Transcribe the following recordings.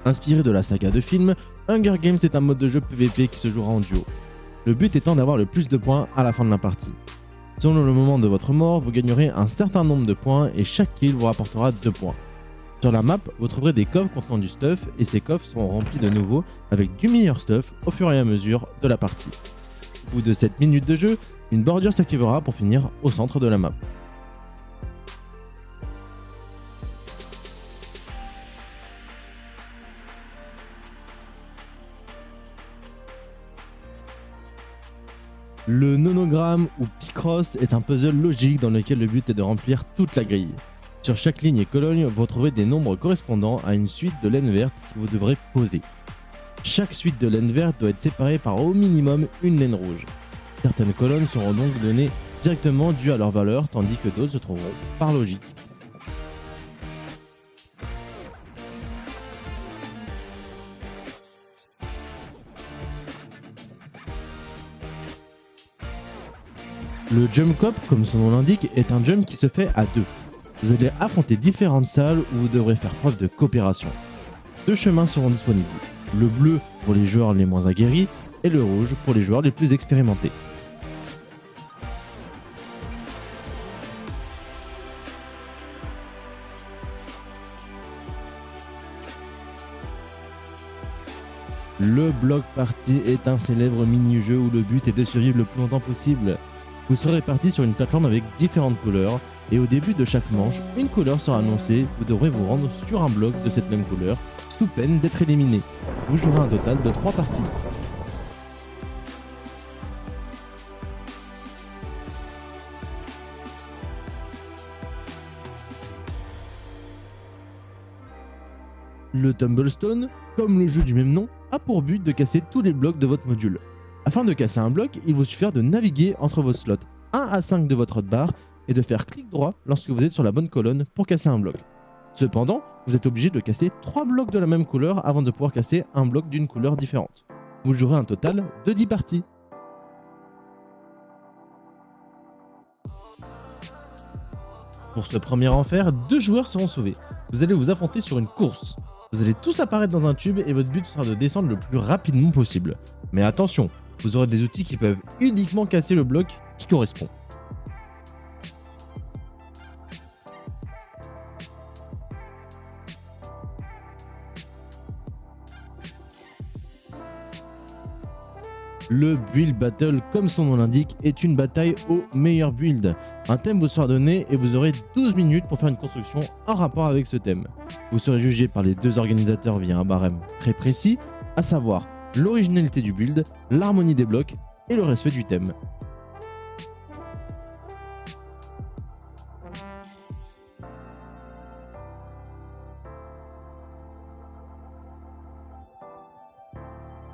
Inspiré de la saga de films, Hunger Games est un mode de jeu PvP qui se jouera en duo. Le but étant d'avoir le plus de points à la fin de la partie. Selon le moment de votre mort, vous gagnerez un certain nombre de points et chaque kill vous rapportera 2 points. Sur la map, vous trouverez des coffres contenant du stuff et ces coffres seront remplis de nouveau avec du meilleur stuff au fur et à mesure de la partie. Au bout de 7 minutes de jeu, une bordure s'activera pour finir au centre de la map. Le nonogramme ou Picross est un puzzle logique dans lequel le but est de remplir toute la grille. Sur chaque ligne et colonne, vous retrouvez des nombres correspondant à une suite de laines vertes que vous devrez poser. Chaque suite de laines vertes doit être séparée par au minimum une laine rouge. Certaines colonnes seront donc données directement dues à leur valeur, tandis que d'autres se trouveront par logique. Le jump cop, comme son nom l'indique, est un jump qui se fait à deux. Vous allez affronter différentes salles où vous devrez faire preuve de coopération. Deux chemins seront disponibles, le bleu pour les joueurs les moins aguerris et le rouge pour les joueurs les plus expérimentés. Le block party est un célèbre mini-jeu où le but est de survivre le plus longtemps possible. Vous serez répartis sur une plateforme avec différentes couleurs et au début de chaque manche, une couleur sera annoncée. Vous devrez vous rendre sur un bloc de cette même couleur, sous peine d'être éliminé. Vous jouerez un total de 3 parties. Le Tumblestone, comme le jeu du même nom, a pour but de casser tous les blocs de votre module. Afin de casser un bloc, il vous suffira de naviguer entre vos slots 1 à 5 de votre hotbar et de faire clic droit lorsque vous êtes sur la bonne colonne pour casser un bloc. Cependant, vous êtes obligé de casser 3 blocs de la même couleur avant de pouvoir casser un bloc d'une couleur différente. Vous jouerez un total de 10 parties. Pour ce premier enfer, 2 joueurs seront sauvés. Vous allez vous affronter sur une course. Vous allez tous apparaître dans un tube et votre but sera de descendre le plus rapidement possible. Mais attention, vous aurez des outils qui peuvent uniquement casser le bloc qui correspond. Le Build Battle, comme son nom l'indique, est une bataille au meilleur build. Un thème vous sera donné et vous aurez 12 minutes pour faire une construction en rapport avec ce thème. Vous serez jugé par les 2 organisateurs via un barème très précis, à savoir l'originalité du build, l'harmonie des blocs et le respect du thème.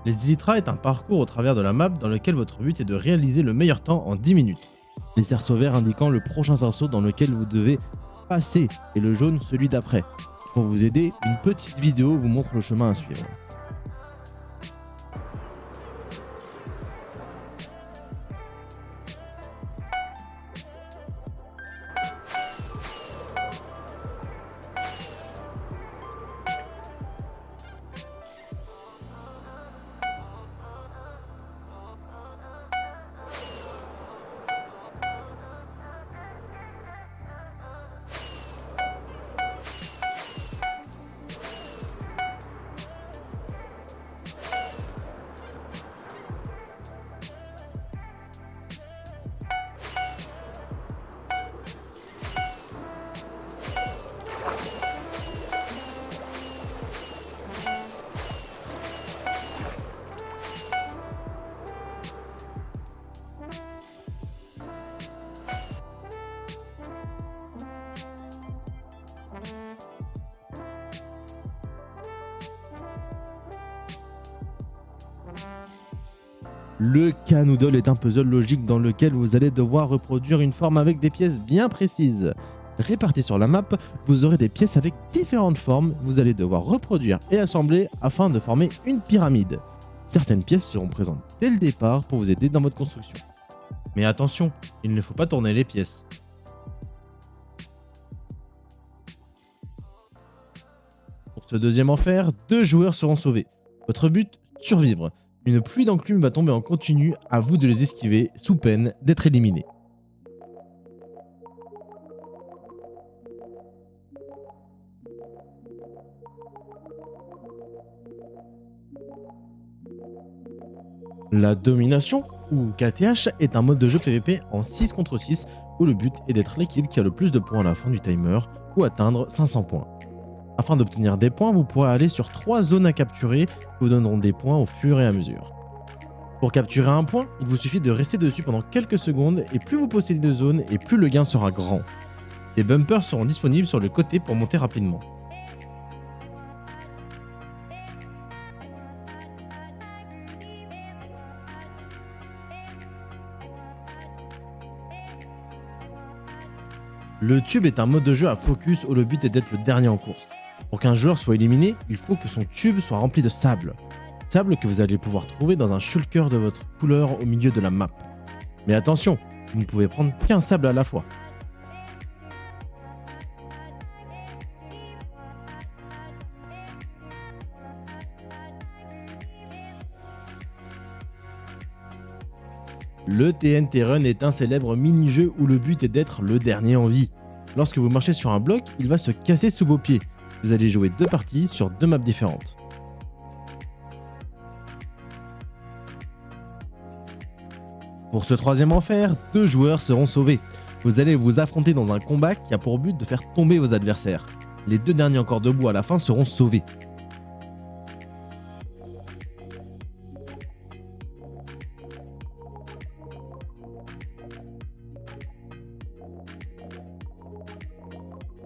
Les Elytra est un parcours au travers de la map dans lequel votre but est de réaliser le meilleur temps en 10 minutes. Les cerceaux verts indiquant le prochain cerceau dans lequel vous devez passer et le jaune celui d'après. Pour vous aider, une petite vidéo vous montre le chemin à suivre. Le canoodle est un puzzle logique dans lequel vous allez devoir reproduire une forme avec des pièces bien précises. Réparties sur la map, vous aurez des pièces avec différentes formes, vous allez devoir reproduire et assembler afin de former une pyramide. Certaines pièces seront présentes dès le départ pour vous aider dans votre construction. Mais attention, il ne faut pas tourner les pièces. Pour ce deuxième enfer, 2 joueurs seront sauvés. Votre but, survivre. Une pluie d'enclumes va tomber en continu, à vous de les esquiver sous peine d'être éliminé. La domination, ou KTH, est un mode de jeu PvP en 6 contre 6 où le but est d'être l'équipe qui a le plus de points à la fin du timer ou atteindre 500 points. Afin d'obtenir des points, vous pourrez aller sur 3 zones à capturer qui vous donneront des points au fur et à mesure. Pour capturer un point, il vous suffit de rester dessus pendant quelques secondes et plus vous possédez de zones et plus le gain sera grand. Des bumpers seront disponibles sur le côté pour monter rapidement. Le tube est un mode de jeu à focus où le but est d'être le dernier en course. Pour qu'un joueur soit éliminé, il faut que son tube soit rempli de sable. Sable que vous allez pouvoir trouver dans un shulker de votre couleur au milieu de la map. Mais attention, vous ne pouvez prendre qu'un sable à la fois. Le TNT Run est un célèbre mini-jeu où le but est d'être le dernier en vie. Lorsque vous marchez sur un bloc, il va se casser sous vos pieds. Vous allez jouer 2 parties sur 2 maps différentes. Pour ce troisième enfer, 2 joueurs seront sauvés. Vous allez vous affronter dans un combat qui a pour but de faire tomber vos adversaires. Les 2 derniers encore debout à la fin seront sauvés.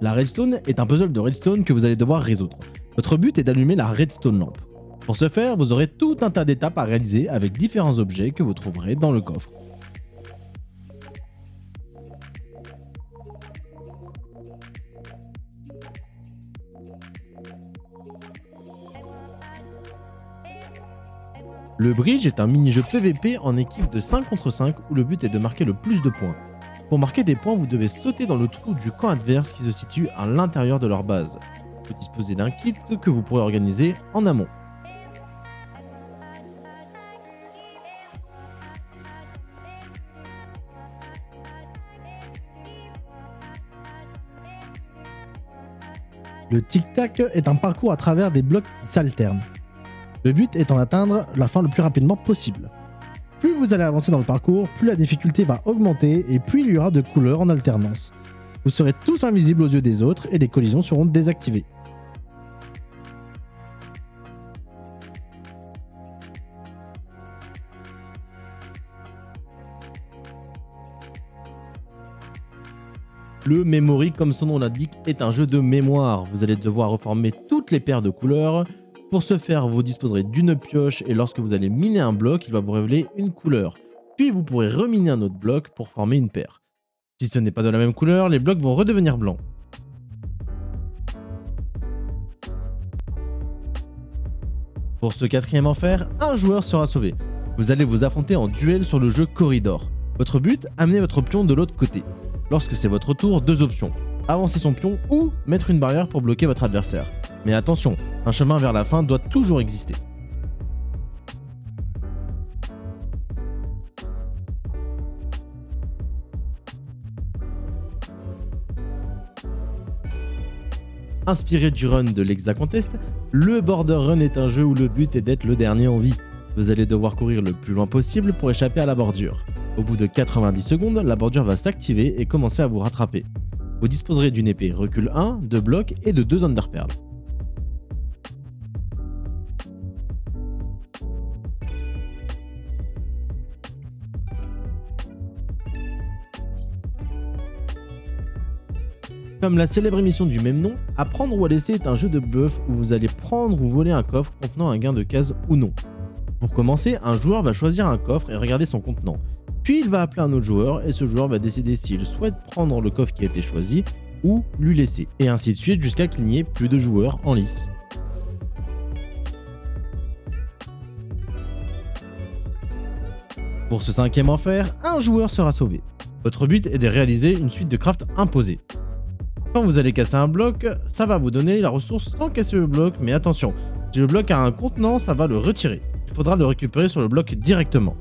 La redstone est un puzzle de redstone que vous allez devoir résoudre. Votre but est d'allumer la redstone lampe. Pour ce faire, vous aurez tout un tas d'étapes à réaliser avec différents objets que vous trouverez dans le coffre. Le bridge est un mini-jeu PvP en équipe de 5 contre 5 où le but est de marquer le plus de points. Pour marquer des points, vous devez sauter dans le trou du camp adverse qui se situe à l'intérieur de leur base. Vous disposez d'un kit que vous pourrez organiser en amont. Le tic-tac est un parcours à travers des blocs qui s'alternent. Le but est d'en atteindre la fin le plus rapidement possible. Plus vous allez avancer dans le parcours, plus la difficulté va augmenter et plus il y aura de couleurs en alternance. Vous serez tous invisibles aux yeux des autres et les collisions seront désactivées. Le Memory, comme son nom l'indique, est un jeu de mémoire. Vous allez devoir reformer toutes les paires de couleurs. Pour ce faire, vous disposerez d'une pioche et lorsque vous allez miner un bloc, il va vous révéler une couleur. Puis vous pourrez reminer un autre bloc pour former une paire. Si ce n'est pas de la même couleur, les blocs vont redevenir blancs. Pour ce quatrième enfer, un joueur sera sauvé. Vous allez vous affronter en duel sur le jeu Corridor. Votre but, amener votre pion de l'autre côté. Lorsque c'est votre tour, 2 options. Avancer son pion ou mettre une barrière pour bloquer votre adversaire. Mais attention, un chemin vers la fin doit toujours exister. Inspiré du run de l'Hexa Contest, le Border Run est un jeu où le but est d'être le dernier en vie. Vous allez devoir courir le plus loin possible pour échapper à la bordure. Au bout de 90 secondes, la bordure va s'activer et commencer à vous rattraper. Vous disposerez d'une épée recul 1, de blocs et de 2 Underpearls. Comme la célèbre émission du même nom, Apprendre ou à laisser est un jeu de bluff où vous allez prendre ou voler un coffre contenant un gain de case ou non. Pour commencer, un joueur va choisir un coffre et regarder son contenant. Puis il va appeler un autre joueur et ce joueur va décider s'il souhaite prendre le coffre qui a été choisi ou lui laisser. Et ainsi de suite jusqu'à qu'il n'y ait plus de joueurs en lice. Pour ce cinquième enfer, un joueur sera sauvé. Votre but est de réaliser une suite de craft imposée. Quand vous allez casser un bloc, ça va vous donner la ressource sans casser le bloc, mais attention, si le bloc a un contenant, ça va le retirer. Il faudra le récupérer sur le bloc directement.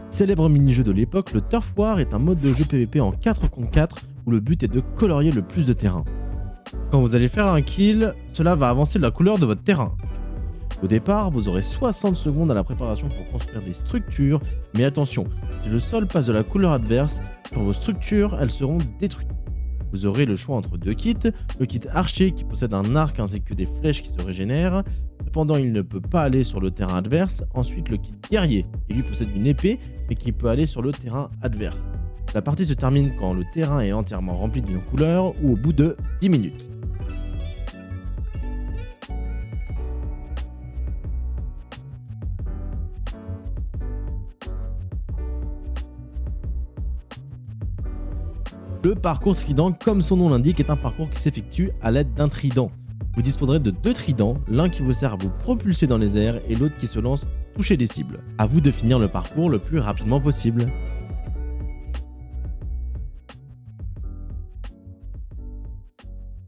Célèbre mini-jeu de l'époque, le Turf War est un mode de jeu PvP en 4 contre 4 où le but est de colorier le plus de terrain. Quand vous allez faire un kill, cela va avancer la couleur de votre terrain. Au départ, vous aurez 60 secondes à la préparation pour construire des structures, mais attention, si le sol passe de la couleur adverse, sur vos structures, elles seront détruites. Vous aurez le choix entre deux kits, le kit archer qui possède un arc ainsi que des flèches qui se régénèrent, cependant il ne peut pas aller sur le terrain adverse, ensuite le kit guerrier qui lui possède une épée et qui peut aller sur le terrain adverse. La partie se termine quand le terrain est entièrement rempli d'une couleur ou au bout de 10 minutes. Le parcours trident, comme son nom l'indique, est un parcours qui s'effectue à l'aide d'un trident. Vous disposerez de deux tridents, l'un qui vous sert à vous propulser dans les airs et l'autre qui se lance toucher des cibles. À vous de finir le parcours le plus rapidement possible.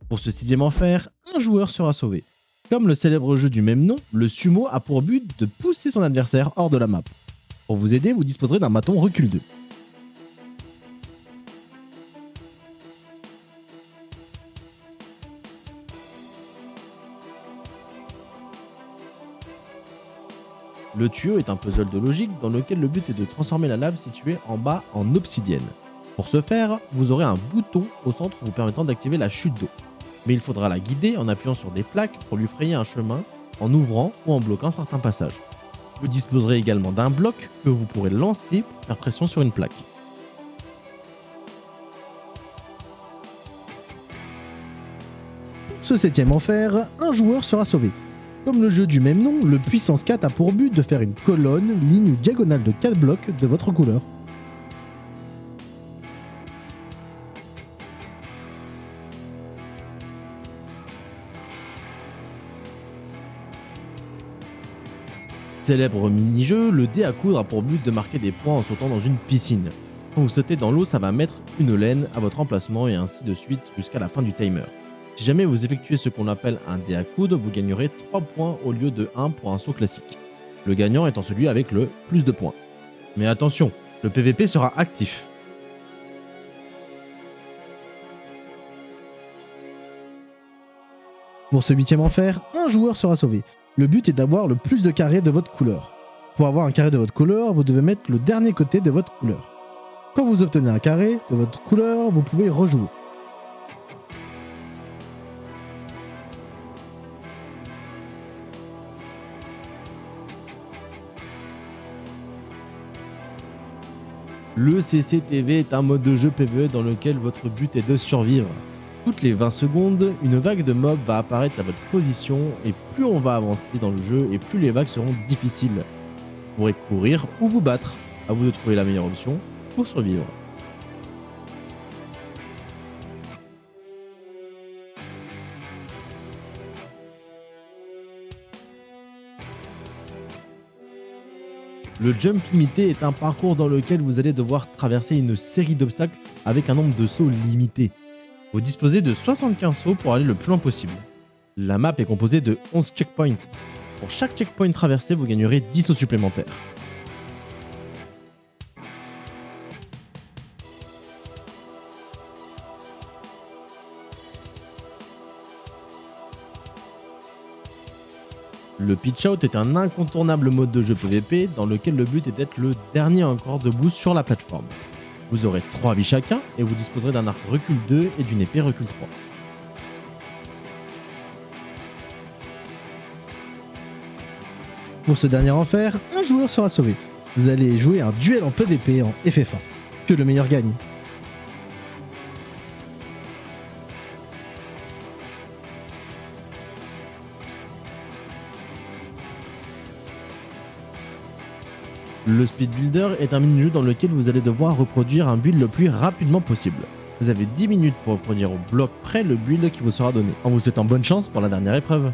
Pour ce sixième enfer, un joueur sera sauvé. Comme le célèbre jeu du même nom, le sumo a pour but de pousser son adversaire hors de la map. Pour vous aider, vous disposerez d'un bâton recul 2. Le tuyau est un puzzle de logique dans lequel le but est de transformer la lave située en bas en obsidienne. Pour ce faire, vous aurez un bouton au centre vous permettant d'activer la chute d'eau. Mais il faudra la guider en appuyant sur des plaques pour lui frayer un chemin, en ouvrant ou en bloquant certains passages. Vous disposerez également d'un bloc que vous pourrez lancer pour faire pression sur une plaque. Pour ce septième enfer, un joueur sera sauvé. Comme le jeu du même nom, le Puissance 4 a pour but de faire une colonne, ligne ou diagonale de 4 blocs de votre couleur. Célèbre mini-jeu, le dé à coudre a pour but de marquer des points en sautant dans une piscine. Quand vous sautez dans l'eau, ça va mettre une laine à votre emplacement et ainsi de suite jusqu'à la fin du timer. Si jamais vous effectuez ce qu'on appelle un dé à coudre, vous gagnerez 3 points au lieu de 1 pour un saut classique. Le gagnant étant celui avec le plus de points. Mais attention, le PVP sera actif. Pour ce huitième enfer, un joueur sera sauvé. Le but est d'avoir le plus de carrés de votre couleur. Pour avoir un carré de votre couleur, vous devez mettre le dernier côté de votre couleur. Quand vous obtenez un carré de votre couleur, vous pouvez rejouer. Le CCTV est un mode de jeu PvE dans lequel votre but est de survivre. Toutes les 20 secondes, une vague de mobs va apparaître à votre position et plus on va avancer dans le jeu et plus les vagues seront difficiles. Vous pourrez courir ou vous battre, à vous de trouver la meilleure option pour survivre. Le jump limité est un parcours dans lequel vous allez devoir traverser une série d'obstacles avec un nombre de sauts limité. Vous disposez de 75 sauts pour aller le plus loin possible. La map est composée de 11 checkpoints. Pour chaque checkpoint traversé, vous gagnerez 10 sauts supplémentaires. Le pitch out est un incontournable mode de jeu PvP dans lequel le but est d'être le dernier encore debout sur la plateforme. Vous aurez 3 vies chacun et vous disposerez d'un arc recul 2 et d'une épée recul 3. Pour ce dernier enfer, un joueur sera sauvé. Vous allez jouer un duel en PvP en FF1. Que le meilleur gagne. Le Speed Builder est un mini-jeu dans lequel vous allez devoir reproduire un build le plus rapidement possible. Vous avez 10 minutes pour reproduire au bloc près le build qui vous sera donné. En vous souhaitant bonne chance pour la dernière épreuve.